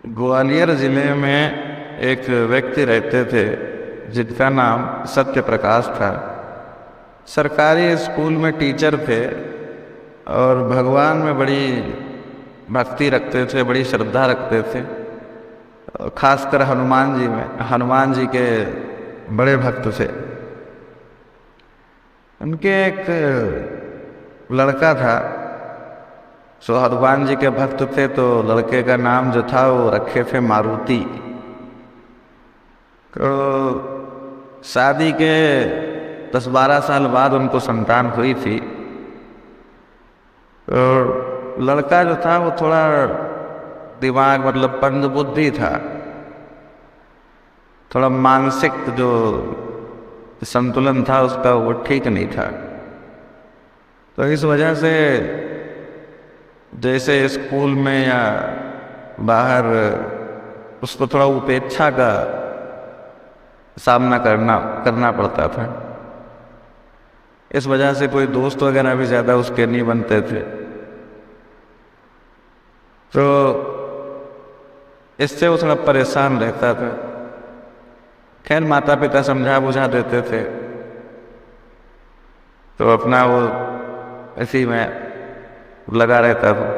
ग्वालियर ज़िले में एक व्यक्ति रहते थे जिनका नाम सत्य प्रकाश था। सरकारी स्कूल में टीचर थे और भगवान में बड़ी भक्ति रखते थे, बड़ी श्रद्धा रखते थे। खासकर हनुमान जी के बड़े भक्त थे। उनके एक लड़का था, सो हनुमान जी के भक्त थे, तो लड़के का नाम जो था वो रखे थे मारुति। तो शादी के 10-12 साल बाद उनको संतान हुई थी। और लड़का जो था वो थोड़ा दिमाग मतलब मंद बुद्धि था, थोड़ा मानसिक जो संतुलन था उसका वो ठीक नहीं था। तो इस वजह से जैसे स्कूल में या बाहर उसको थोड़ा उपेक्षा का सामना करना पड़ता था। इस वजह से कोई दोस्त वगैरह भी ज़्यादा उसके नहीं बनते थे। तो इससे वो थोड़ा परेशान रहता था। खैर माता पिता समझा बुझा देते थे, तो अपना वो इसी में लगा रहता था।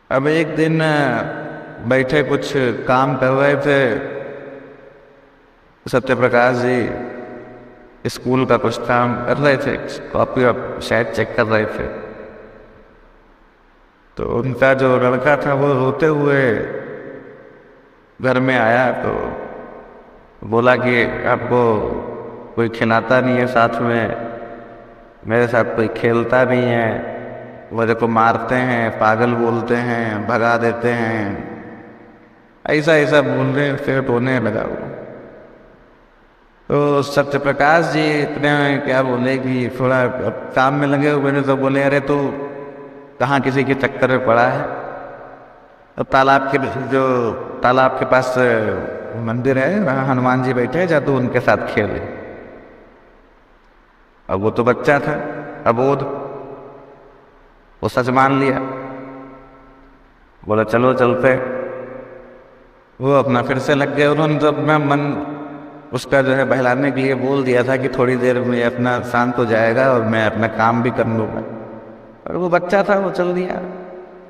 अब एक दिन बैठे कुछ काम कर रहे थे सत्य प्रकाश जी, स्कूल का कुछ काम कर रहे थे, कॉपी शायद चेक कर रहे थे। तो उनका जो लड़का था वो रोते हुए घर में आया, तो बोला कि आपको कोई खिलाता नहीं है, साथ में मेरे साथ कोई खेलता नहीं है, मुझे को मारते हैं, पागल बोलते हैं, भगा देते हैं, ऐसा ऐसा बोलने से रोने लगा वो। तो सत्य प्रकाश जी इतने क्या बोले कि थोड़ा काम में लगे हुए थे, तो बोले अरे तो कहाँ किसी के चक्कर में पड़ा है। तो तालाब के पास मंदिर है, वहाँ हनुमान जी बैठे हैं, जा तो उनके साथ खेले। अब वो तो बच्चा था अबोध, वो सच मान लिया, बोला चलो चलते। वो अपना फिर से लग गए। उन्होंने तो अपना मन उसका जो है बहलाने के लिए बोल दिया था कि थोड़ी देर में अपना शांत हो जाएगा और मैं अपना काम भी कर लूँगा। और वो बच्चा था, वो चल दिया।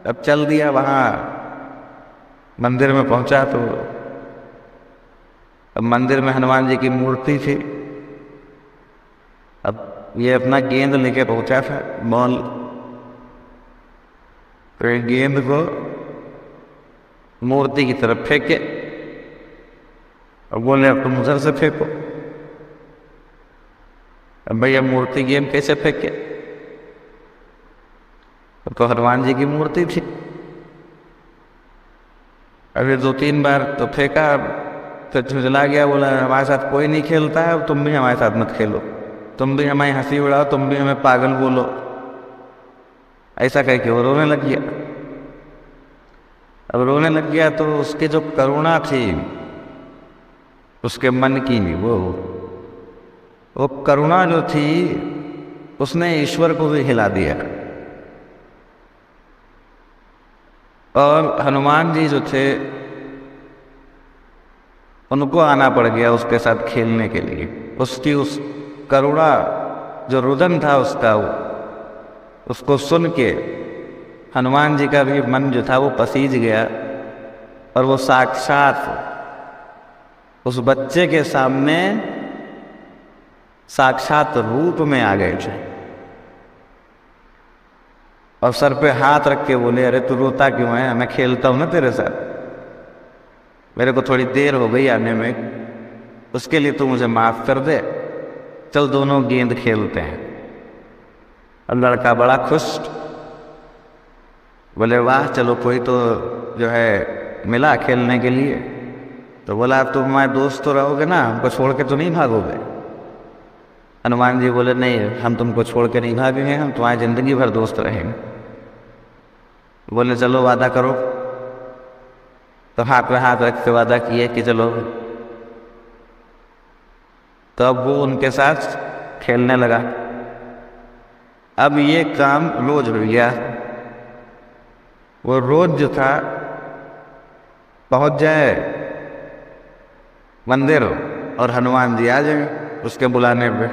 अब चल दिया, वहाँ मंदिर में पहुंचा तो अब मंदिर में हनुमान जी की मूर्ति थी। अब ये अपना गेंद लेके पहुंचा था बॉल, तो ये गेंद को मूर्ति की तरफ फेंके और बोले अब तुम उधर से फेंको। अब भैया मूर्ति गेंद कैसे फेंके? तो हनुमान जी की मूर्ति थी। अभी 2-3 बार तो फेंका, तो झुंझला गया, बोला हमारे साथ कोई नहीं खेलता है, अब तुम भी हमारे साथ मत खेलो, तुम भी हमारी हंसी उड़ाओ, तुम भी हमें पागल बोलो। ऐसा कह के वो रोने लग गया। अब रोने लग गया तो उसकी जो करुणा थी उसके मन की, वो करुणा जो थी उसने ईश्वर को भी हिला दिया। और हनुमान जी जो थे उनको आना पड़ गया उसके साथ खेलने के लिए। उसकी उस करुणा जो रुदन था उसका, उसको सुन के हनुमान जी का भी मन जो था वो पसीज गया। और वो साक्षात उस बच्चे के सामने साक्षात रूप में आ गए थे और सर पे हाथ रख के बोले अरे तू रोता क्यों है, मैं खेलता हूं ना तेरे साथ, मेरे को थोड़ी देर हो गई आने में, उसके लिए तू मुझे माफ कर दे, चल दोनों गेंद खेलते हैं। और लड़का बड़ा खुश, बोले वाह चलो कोई तो जो है मिला खेलने के लिए। तो बोला अब तुम हमारे दोस्त तो रहोगे ना, हमको छोड़ के तो नहीं भागोगे? हनुमान जी बोले नहीं, हम तुमको छोड़ के नहीं भागेंगे, हम तुम्हारी जिंदगी भर दोस्त रहेंगे। बोले चलो वादा करो। तो हाथ में हाथ रख के वादा किए कि चलो। तो अब वो उनके साथ खेलने लगा। अब ये काम रोज हो गया। वो रोज जो था पहुंच जाए मंदिर और हनुमान जी आ जाए उसके बुलाने पे।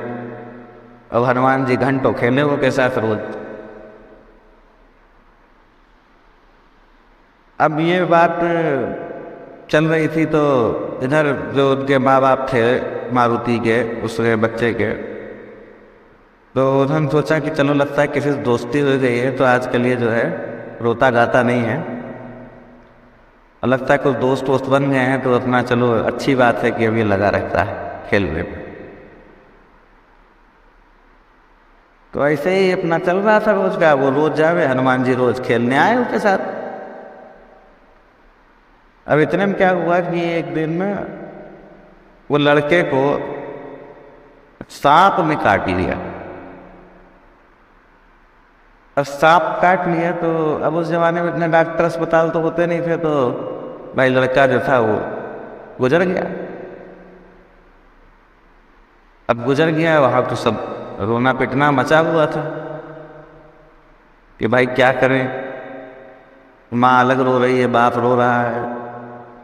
अब हनुमान जी घंटों खेले वो के साथ रोज। अब ये बात चल रही थी तो इधर जो उनके माँ बाप थे मारुति के उसके बच्चे के, तो उन्होंने सोचा कि चलो लगता है किसी से दोस्ती हो गई है तो आज के लिए जो है रोता गाता नहीं है, और लगता है कुछ दोस्त वोस्त बन गए हैं तो अपना चलो अच्छी बात है कि अभी लगा रहता है खेलने में। तो ऐसे ही अपना चल रहा था रोज का, वो रोज जावे हनुमान जी रोज खेलने आए उसके साथ। अब इतने में क्या हुआ कि एक दिन में वो लड़के को सांप ने काट लिया। अब सांप काट लिया तो अब उस जमाने में इतने डॉक्टर अस्पताल तो होते नहीं थे, तो भाई लड़का जो था वो गुजर गया। अब गुजर गया, वहां तो सब रोना पिटना मचा हुआ था कि भाई क्या करें, माँ अलग रो रही है, बाप रो रहा है,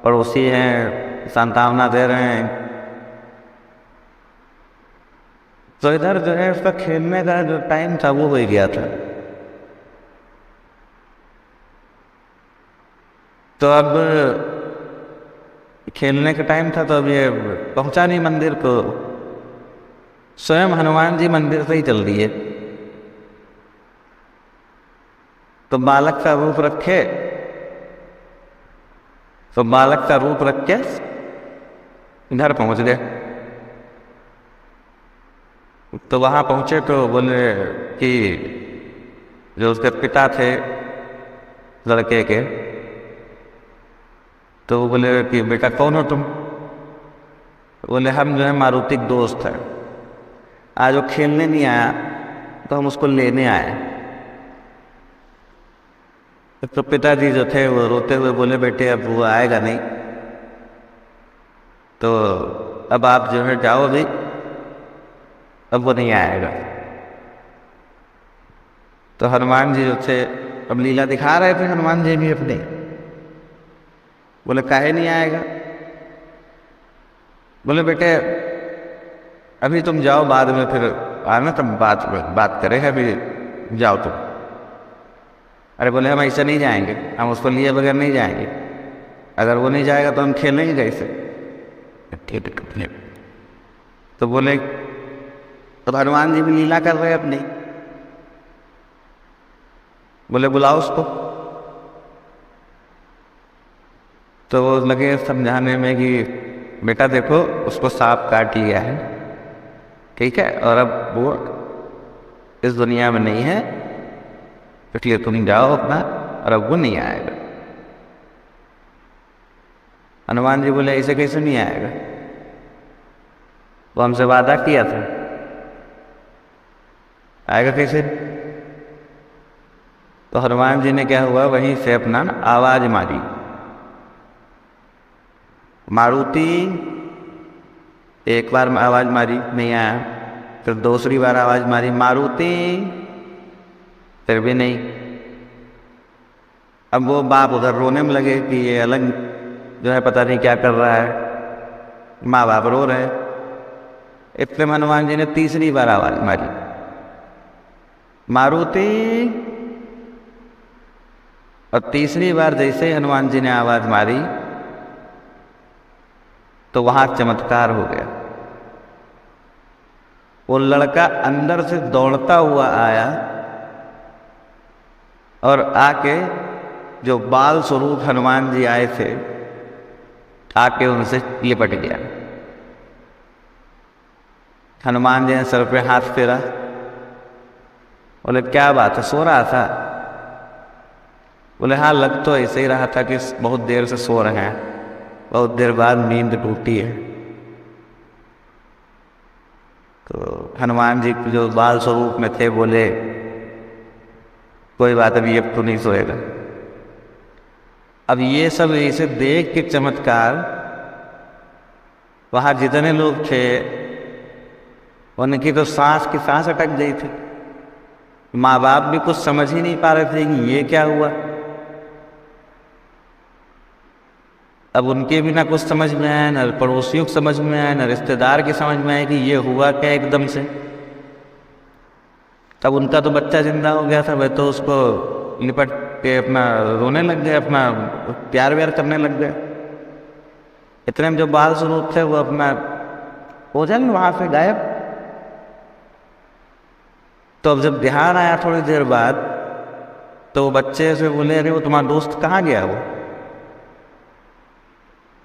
पड़ोसी हैं सांत्वना दे रहे हैं। तो इधर जो है उसका खेलने का जो टाइम था वो हो गया था। तो अब खेलने का टाइम था तो अब ये पहुंचा नहीं मंदिर, तो स्वयं हनुमान जी मंदिर से ही चल दिए। तो बालक का रूप रखे, तो बालक का रूप रख के घर पहुंच गए। तो वहां पहुंचे तो बोले कि जो उसके पिता थे लड़के के, तो वो बोले कि बेटा कौन हो तुम? बोले हम जो है मारुति के दोस्त हैं, आज वो खेलने नहीं आया तो हम उसको लेने आए। तो पिताजी जो थे वो रोते हुए बोले बेटे अब वो आएगा नहीं, तो अब आप जो है जाओ भी, अब वो नहीं आएगा। तो हनुमान जी जो थे अब लीला दिखा रहे थे हनुमान जी भी अपने, बोले काहे नहीं आएगा? बोले बेटे अभी तुम जाओ, बाद में फिर आना, तब बात करें, अभी जाओ तुम। अरे बोले हम ऐसे नहीं जाएंगे, हम उसको लिए बगैर नहीं जाएंगे, अगर वो नहीं जाएगा तो हम खेलेंगे कैसे? तो बोले तो हनुमान जी भी लीला कर रहे अपनी, बोले बुलाओ उसको। तो वो लगे समझाने में कि बेटा देखो उसको सांप काट लिया है, ठीक है, और अब वो इस दुनिया में नहीं है, इसलिए तुम जाओ अपना, और अब वो नहीं आएगा। हनुमान जी बोले ऐसे कैसे नहीं आएगा, वो हमसे वादा किया था, आएगा कैसे? तो हनुमान जी ने क्या हुआ वहीं से अपना आवाज मारी, मारुति। एक बार आवाज मारी नहीं आया, फिर दूसरी बार आवाज मारी मारुति, फिर भी नहीं। अब वो बाप उधर रोने में लगे कि ये अलग जो है पता नहीं क्या कर रहा है, माँ बाप रो रहे। इतने में हनुमान जी ने तीसरी बार आवाज मारी मारुति, और तीसरी बार जैसे ही हनुमान जी ने आवाज मारी तो वहां चमत्कार हो गया। वो लड़का अंदर से दौड़ता हुआ आया और आके जो बाल स्वरूप हनुमान जी आए थे आके उनसे लिपट गया। हनुमान जी ने सर पे हाथ फेरा, बोले क्या बात है, सो रहा था? बोले हाँ लग तो ऐसे ही रहा था कि बहुत देर से सो रहे हैं, बहुत देर बाद नींद टूटी है। तो हनुमान जी जो बाल स्वरूप में थे बोले कोई बात अभी अब तो नहीं सोएगा। अब ये सब इसे देख के चमत्कार वहां जितने लोग थे उनकी तो सांस की सांस अटक गई थी। माँ बाप भी कुछ समझ ही नहीं पा रहे थे कि ये क्या हुआ। अब उनके भी ना कुछ समझ में आया, ना पड़ोसियों को समझ में आया, ना रिश्तेदार की समझ में आया कि ये हुआ क्या एकदम से। तब उनका तो बच्चा जिंदा हो गया था, वह तो उसको लिपट के अपना रोने लग गए, अपना प्यार व्यार करने लग गए। इतने में जो बाल स्वरूप थे वो अपना ओझल वहां से गायब। तो अब जब ध्यान आया थोड़ी देर बाद, तो वो बच्चे से बोले, अरे वो तुम्हारा दोस्त कहाँ गया?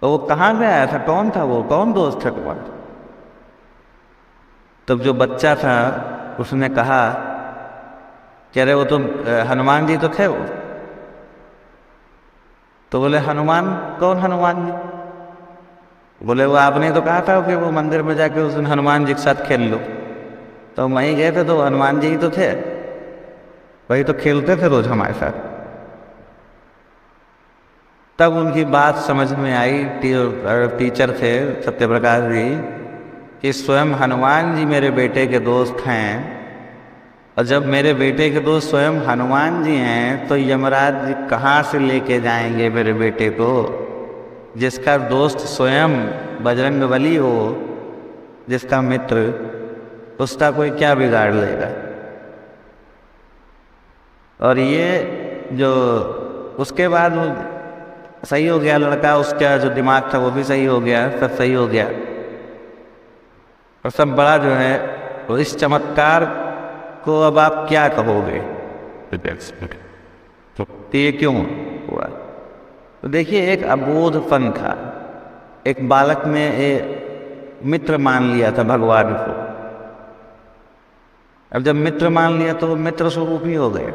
वो कहाँ गया था? कौन था वो? कौन दोस्त है तुम्हारा? तब जो बच्चा था उसने कहा कि अरे वो तो हनुमान जी तो थे वो। तो बोले हनुमान? कौन हनुमान जी? बोले वो आपने तो कहा था कि वो मंदिर में जाके उस दिन हनुमान जी के साथ खेल लो। तो वहीं गए थे तो हनुमान जी ही तो थे, वही तो खेलते थे रोज हमारे साथ। तब उनकी बात समझ में आई, टीचर थे सत्यप्रकाश जी, कि स्वयं हनुमान जी मेरे बेटे के दोस्त हैं। और जब मेरे बेटे के दोस्त स्वयं हनुमान जी हैं तो यमराज जी कहाँ से लेके जाएंगे मेरे बेटे को? जिसका दोस्त स्वयं बजरंगबली हो, जिसका मित्र, उसका कोई क्या बिगाड़ लेगा? और ये जो उसके बाद वो सही हो गया लड़का, उसका जो दिमाग था वो भी सही हो गया, सब सही हो गया। और सब बड़ा जो है तो इस चमत्कार को अब आप क्या कहोगे? तो ये क्यों हुआ? तो देखिए, एक अबोधपन था, एक बालक में एक मित्र मान लिया था भगवान को। अब जब मित्र मान लिया तो वो मित्र स्वरूप ही हो गए।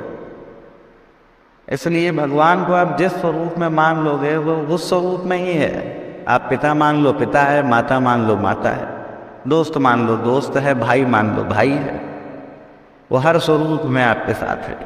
इसलिए भगवान को आप जिस स्वरूप में मान लोगे वो उस स्वरूप में ही है। आप पिता मान लो पिता है, माता मान लो माता है, दोस्त मान लो दोस्त है, भाई मान लो भाई है, वो हर स्वरूप में आपके साथ है।